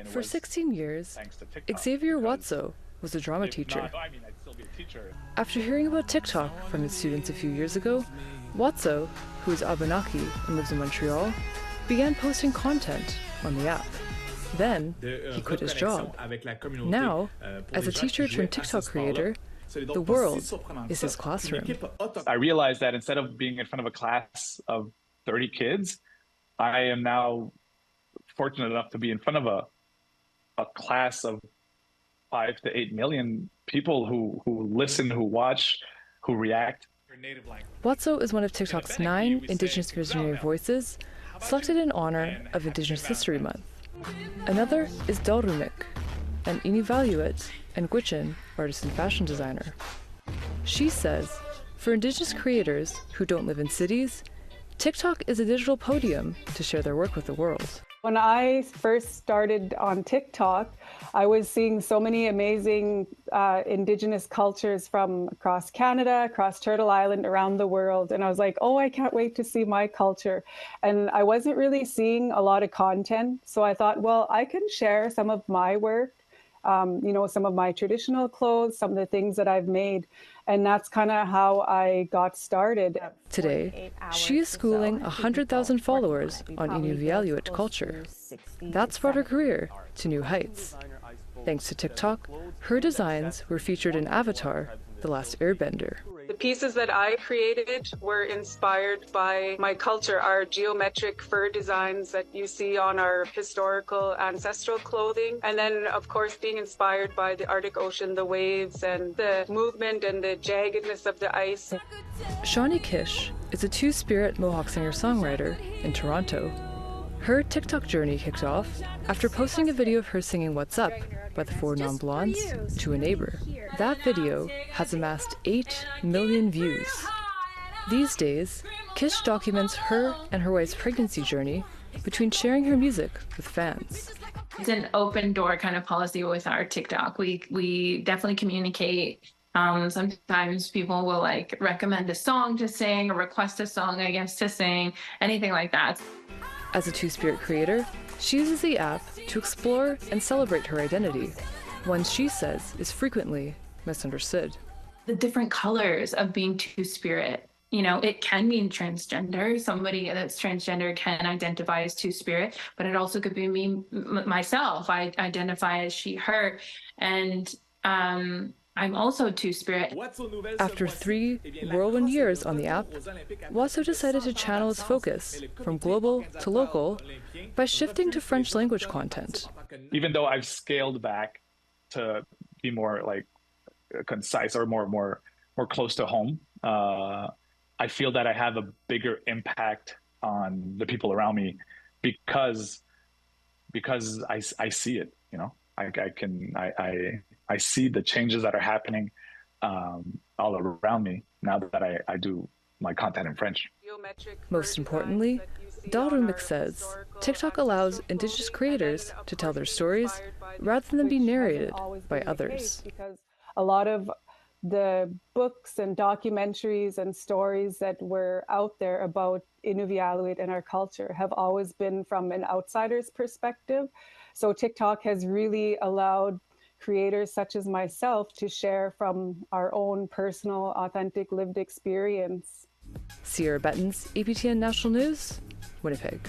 For 16 years, Xavier Watso was a drama teacher. After hearing about TikTok from his students a few years ago, Watso, who is Abenaki and lives in Montreal, began posting content on the app. Then, he quit his job. Now, as a teacher turned TikTok creator, the world is his classroom. I realized that instead of being in front of a class of 30 kids, I am now fortunate enough to be in front of a class of 5 to 8 million people who listen, who watch, who react. Watso is one of TikTok's 9 Indigenous visionary voices, selected in honor of Indigenous History Month. Another is Dalrumik, an Inuvialuit and Gwich'in artist and fashion designer. She says, for Indigenous creators who don't live in cities, TikTok is a digital podium to share their work with the world. When I first started on TikTok, I was seeing so many amazing Indigenous cultures from across Canada, across Turtle Island, around the world. And I was like, oh, I can't wait to see my culture. And I wasn't really seeing a lot of content. So I thought, well, I can share some of my work, some of my traditional clothes, some of the things that I've made. And that's kind of how I got started. Today, she is schooling 100,000 followers on Inuvialuit culture. That's brought her career to new heights. Thanks to TikTok, her designs were featured in Avatar: The Last Airbender. The pieces that I created were inspired by my culture, our geometric fur designs that you see on our historical ancestral clothing. And then, of course, being inspired by the Arctic Ocean, the waves, and the movement and the jaggedness of the ice. Shawnee Kish is a two-spirit Mohawk singer-songwriter in Toronto. Her TikTok journey kicked off after posting a video of her singing What's Up by the Four Non-Blondes to a neighbor. That video has amassed 8 million views. These days, Kish documents her and her wife's pregnancy journey between sharing her music with fans. It's an open door kind of policy with our TikTok. We definitely communicate. Sometimes people will recommend a song to sing or request a song, to sing, anything like that. As a two-spirit creator, she uses the app to explore and celebrate her identity, one she says is frequently misunderstood. The different colors of being two-spirit. It can mean transgender. Somebody that's transgender can identify as two-spirit, but it also could be me, myself. I identify as she, her, and I'm also two-spirit. After 3 whirlwind years on the app, Watso decided to channel his focus from global to local by shifting to French language content. Even though I've scaled back to be more concise or more close to home, I feel that I have a bigger impact on the people around me because I see it. I see the changes that are happening all around me now that I do my content in French. Most importantly, Dalrumik says TikTok allows Indigenous creators to tell their stories rather than be narrated by others. Because a lot of the books and documentaries and stories that were out there about Inuvialuit and our culture have always been from an outsider's perspective. So TikTok has really allowed creators such as myself to share from our own personal, authentic, lived experience. Sierra Bettens, APTN National News, Winnipeg.